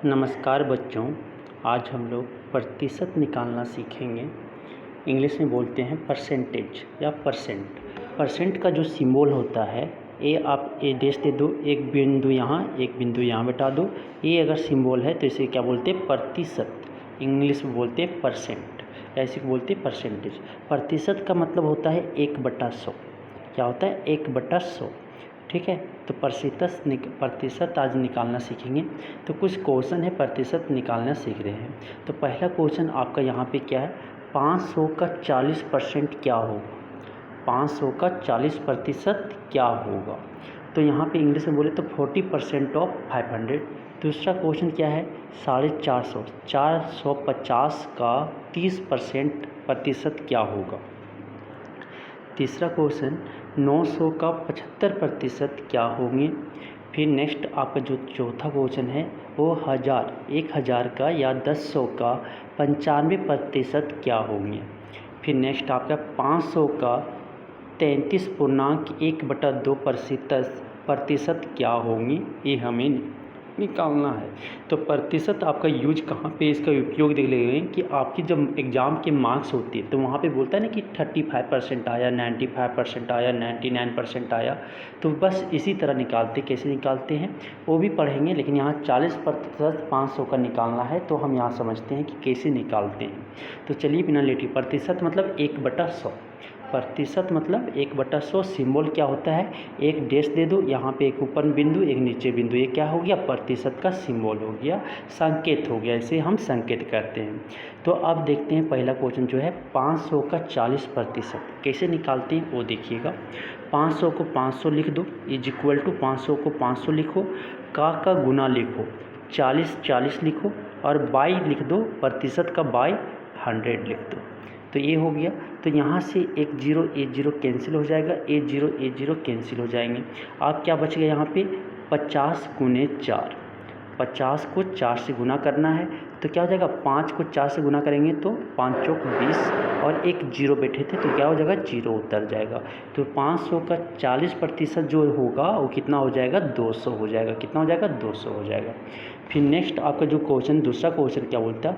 नमस्कार बच्चों, आज हम लोग प्रतिशत निकालना सीखेंगे। इंग्लिश में बोलते हैं परसेंटेज या परसेंट। परसेंट का जो सिंबल होता है, आप ए देश दे दो, एक बिंदु यहाँ एक बिंदु यहाँ बैठा दो। ये अगर सिंबल है तो इसे क्या बोलते हैं? प्रतिशत। इंग्लिश में बोलते हैं परसेंट, ऐसे बोलते हैं परसेंटेज। प्रतिशत का मतलब होता है 1/100। क्या होता है? 1/100। ठीक है, तो प्रतिशत आज निकालना सीखेंगे। तो कुछ क्वेश्चन है प्रतिशत निकालना सीख रहे हैं। तो पहला क्वेश्चन आपका यहाँ पे क्या है? 500 का 40% क्या होगा? 500 का 40% क्या होगा? तो यहाँ पे इंग्लिश में बोले तो 40% ऑफ 500। दूसरा क्वेश्चन क्या है? 450, 450 का 30% क्या होगा? तीसरा क्वेश्चन 900 का 75% क्या होंगे? फिर नेक्स्ट आपका जो चौथा क्वेश्चन है वो 1000 का या 10 का 95% क्या होंगे? फिर नेक्स्ट आपका 500 का 33.1/2% क्या होंगी? ये हमें निकालना है। तो प्रतिशत आपका यूज कहाँ पे, इसका उपयोग देख लेंगे कि आपकी जब एग्ज़ाम के मार्क्स होती है तो वहाँ पे बोलता है ना कि 35% आया, 95% आया, 99% आया। तो बस इसी तरह निकालते, कैसे निकालते हैं वो भी पढ़ेंगे, लेकिन यहाँ 40% 500 का निकालना है तो हम यहाँ समझते हैं कि कैसे निकालते हैं। तो चलिए बिना लेटे, प्रतिशत मतलब 1/100। प्रतिशत मतलब 1/100। सिंबल क्या होता है? एक डैश दे दो, यहाँ पे एक ऊपर बिंदु एक नीचे बिंदु, ये क्या हो गया? प्रतिशत का सिंबल हो गया, संकेत हो गया, इसे हम संकेत करते हैं। तो अब देखते हैं पहला क्वेश्चन जो है 500 का 40% कैसे निकालते हैं वो देखिएगा। 500 को 500 लिख दो, इज इक्वल टू 500 को 500 लिखो, का गुना लिखो, 40 लिखो और बाई लिख दो, प्रतिशत का बाई 100 लिख दो। तो ये हो गया। तो यहाँ से एक जीरो कैंसिल हो जाएगा, ए जीरो कैंसिल हो जाएंगे। अब क्या बच गया यहाँ पे? 50 गुने 4। 50 को 4 से गुना करना है तो क्या हो जाएगा? 5 को 4 से गुना करेंगे तो 5 चौक 20 और एक जीरो बैठे थे तो क्या हो जाएगा? जीरो उतर जाएगा। तो 500 का 40% जो होगा वो कितना हो जाएगा? 200 हो जाएगा। कितना हो जाएगा? 200 हो जाएगा। फिर नेक्स्ट आपका जो क्वेश्चन, दूसरा क्वेश्चन क्या बोलता है?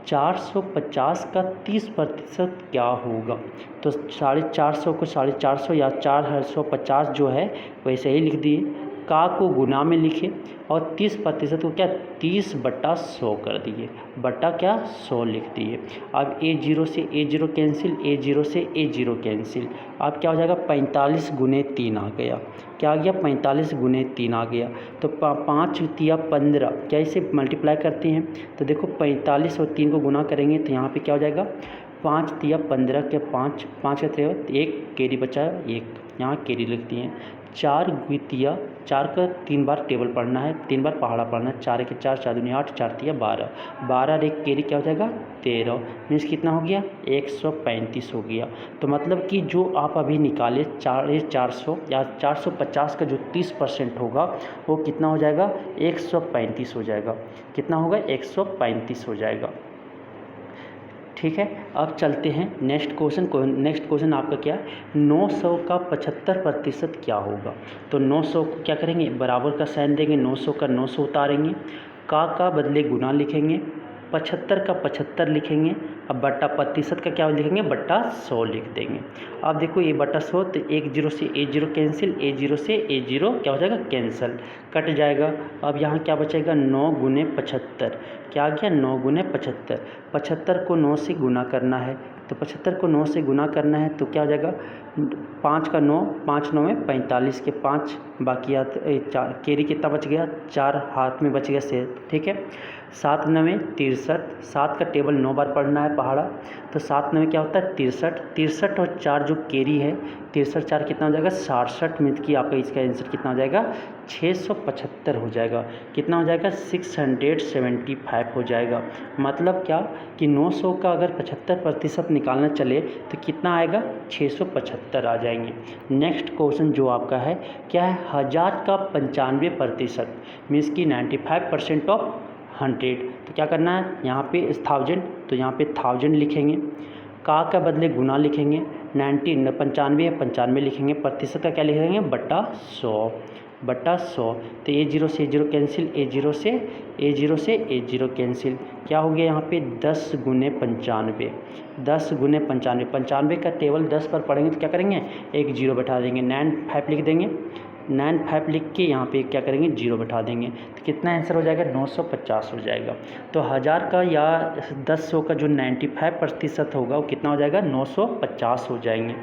450 का 30% क्या होगा? तो 450 को 450 या 450 जो है वैसे ही लिख दिए, का को गुना में लिखे और 30% को क्या 30/100 कर दिए, बटा क्या 100 लिख दिए। अब ए जीरो से ए जीरो कैंसिल, ए जीरो से ए जीरो कैंसिल। अब क्या हो जाएगा? 45 गुने 3 आ गया। क्या आ गया? 45 गुने 3 आ गया। तो 5 तिया 15, क्या इसे मल्टीप्लाई करते हैं? तो देखो 45 और 3 को गुना करेंगे तो यहाँ पे क्या हो जाएगा? 5 तिया 15 के 5 का 1 कैरी बचा, एक यहाँ कैरी लिख दिए। 4 गुतिया 4 का 3 बार टेबल पढ़ना है, 3 बार पहाड़ा पढ़ना है। 4 के 4, 4 दूनी 8, 4 तिया 12, 12 और एक कैरी क्या हो जाएगा? 13। मीन्स कितना हो गया? 135 हो गया। तो मतलब कि जो आप अभी निकाले 400 या 450 का जो 30% होगा वो कितना हो जाएगा? 135 हो जाएगा। कितना होगा? 135 हो जाएगा। ठीक है, अब चलते हैं नेक्स्ट क्वेश्चन को। नेक्स्ट क्वेश्चन आपका क्या है? 900 का 75% क्या होगा? तो 900 को क्या करेंगे? बराबर का साइन देंगे, 900 का 900 उतारेंगे, का बदले गुना लिखेंगे, 75 का 75 लिखेंगे, अब बटा प्रतिशत का क्या लिखेंगे? बटा 100 लिख देंगे। अब देखो ये बटा 100 तो एक जीरो से ए जीरो कैंसिल, ए जीरो से ए जीरो क्या हो जाएगा? कैंसिल, कट जाएगा। अब यहाँ क्या बचेगा? 9 गुने 75, क्या आ गया? 9 गुने 75। 75 को 9 से गुना करना है तो 75 को 9 से गुना करना है तो क्या हो जाएगा? 5 का 9, 5 9 में 45 के 5 बाकी कैरी कितना बच गया? 4 हाथ में बच गया से। ठीक है, 7 9 63, 7 का टेबल 9 बार पढ़ना है पहाड़ा, तो 7 9 क्या होता है? 63। 63 और 4 जो कैरी है, 63 4 कितना हो जाएगा? 67 में कि आपका इसका आंसर कितना हो जाएगा? 675 हो जाएगा। कितना हो जाएगा? 675 हो जाएगा। मतलब क्या कि 900 का अगर 75% निकालना चले तो कितना आएगा? 675 आ जाएंगे। नेक्स्ट क्वेश्चन जो आपका है क्या है? 1000 का 95%, मीन्स कि 95% ऑफ 100। तो क्या करना है? यहाँ पे 1000, तो यहाँ पे 1000 लिखेंगे, का बदले गुना लिखेंगे, 95 है 95 लिखेंगे, प्रतिशत का क्या लिखेंगे? बटा 100। बटा 100, तो A0 से A0 कैंसिल, A0 से A0 कैंसिल, क्या हो गया यहाँ पे 10 गुने 95, 10 गुने 95, 95 का टेबल 10 पर पढ़ेंगे तो क्या करेंगे, एक जीरो बैठा देंगे, 95 लिख देंगे, 95 लिख के यहाँ पे क्या करेंगे, जीरो बैठा देंगे, तो कितना आंसर हो जाएगा, 950 हो जाएगा। तो 1000 का या 10 का जो 95% होगा वो कितना हो जाएगा, 950 हो जाएंगे।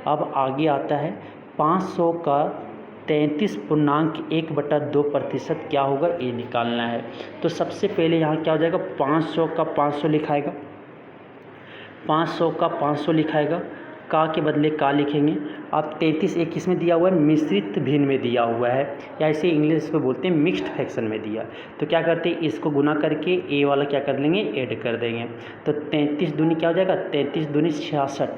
अब आगे आता है 500 का 33.1/2% क्या होगा, ये निकालना है। तो सबसे पहले यहाँ क्या हो जाएगा, 500 का 500 लिखाएगा, 500 का 500 लिखाएगा, का के बदले का लिखेंगे। अब 33 एक किस में दिया हुआ है, मिश्रित भिन्न में दिया हुआ है, या इसे इंग्लिश में बोलते हैं मिक्स्ड फ्रैक्शन में दिया। तो क्या करते हैं, इसको गुना करके ए वाला क्या कर लेंगे, ऐड कर देंगे। तो 33 दूनी क्या हो जाएगा, 33 दूनी 66,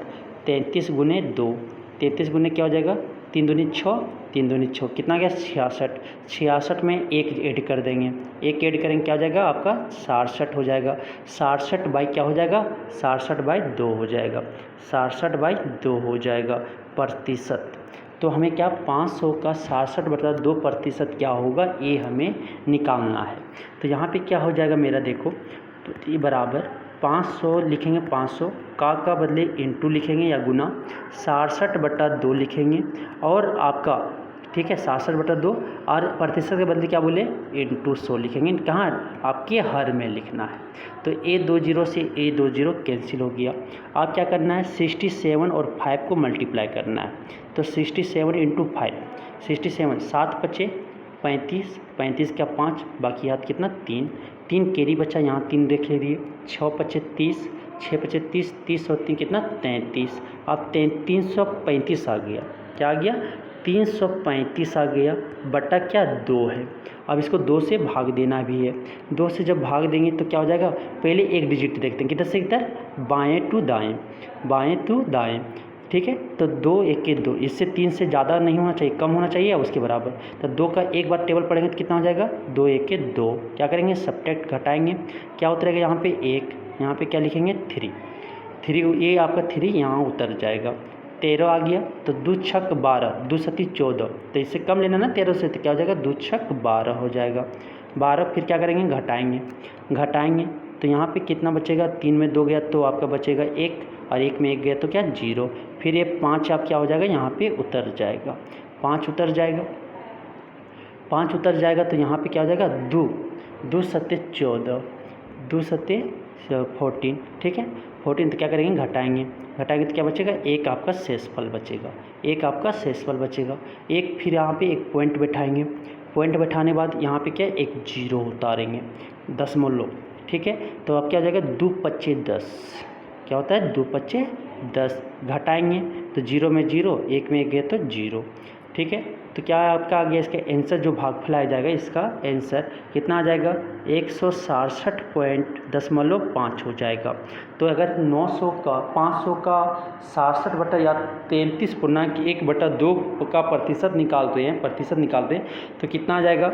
33 गुने 2, 33 गुने क्या हो जाएगा, 3 दूनी 6, 3 दूनी 6, कितना गया 66, 66 में एक ऐड कर देंगे, एक ऐड करेंगे क्या हो जाएगा आपका 67 हो जाएगा, 67 बाई क्या हो जाएगा, 67/2 हो जाएगा, 67/2 हो जाएगा प्रतिशत। तो हमें क्या 500 का 67/2% क्या होगा, ये हमें निकालना है। तो यहाँ पे क्या हो जाएगा मेरा, देखो तो ये बराबर 500 लिखेंगे, 500 का बदले इंटू लिखेंगे या गुना 67/2 लिखेंगे, और आपका ठीक है 67/2, और प्रतिशत के बदले क्या बोले, इंटू 100 लिखेंगे, कहाँ आपके हर में लिखना है। तो A20 से A20 कैंसिल हो गया। अब क्या करना है, 67 और 5 को मल्टीप्लाई करना है। तो 67 इंटू 5, 67, 7 बचे 35, 35 क्या 5, बाकी हाथ कितना 3, 3 कैरी बचा, यहाँ 3 देख लीजिए, 6 बचे 30, 6 बचे 30, 30 और 3 कितना 33। अब 335 आ गया, क्या आ गया 335 आ गया, बटा क्या 2 है। अब इसको 2 से भाग देना भी है, 2 से जब भाग देंगे तो क्या हो जाएगा, पहले एक डिजिट देखते हैं, किधर से किधर, बाएँ टू दाएँ, बाएँ टू दाएँ, ठीक है। तो 2 1 के 2, इससे 3 से ज़्यादा नहीं होना चाहिए, कम होना चाहिए या उसके बराबर। तो 2 का एक बार टेबल पढ़ेंगे तो कितना हो जाएगा, 2 1 के 2, क्या करेंगे सब्ट्रैक्ट घटाएंगे, क्या उतरेगा यहाँ पे 1, यहाँ पे क्या लिखेंगे 3, ये आपका 3 यहाँ उतर जाएगा, 13 आ गया। तो 2 छक 12, 2 सती 14, तो इससे कम लेना ना 13 से, तो क्या हो जाएगा 2 छक 12 हो जाएगा, 12 फिर क्या करेंगे घटाएंगे, तो यहाँ पे कितना बचेगा, 3 में 2 गया तो आपका बचेगा 1, और 1 में 1 गया तो क्या 0, फिर ये 5 आप क्या हो जाएगा यहाँ पे उतर जाएगा, 5 उतर जाएगा, 5 उतर जाएगा, तो यहाँ पे क्या हो जाएगा 2 सत्ते 14, 2 सत्ते 14, ठीक है 14, तो क्या करेंगे घटाएंगे तो क्या बचेगा, एक आपका शेषफल बचेगा, एक फिर यहाँ पे एक पॉइंट बैठाएंगे, पॉइंट बैठाने बाद यहाँ पे क्या एक जीरो उतारेंगे, दशमलव, ठीक है। तो अब क्या हो जाएगा 2 पच्चे 10, क्या होता है 2 पच्चे 10, घटाएंगे तो 0 में 0, 1 में 1 गए तो 0, ठीक है। तो क्या आपका आ गया, इसका आंसर जो भागफल आ जाएगा, इसका आंसर कितना आ जाएगा 167.5 हो जाएगा। तो अगर 500 का 67/33.1/2 का प्रतिशत निकालते हैं तो कितना आ जाएगा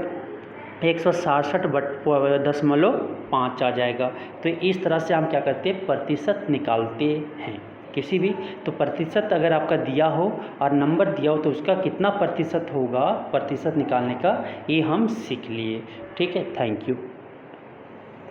167.5 आ जाएगा। तो इस तरह से हम क्या करते हैं, प्रतिशत निकालते हैं किसी भी। तो प्रतिशत अगर आपका दिया हो और नंबर दिया हो तो उसका कितना प्रतिशत होगा, प्रतिशत निकालने का ये हम सीख लिए, ठीक है। Thank you.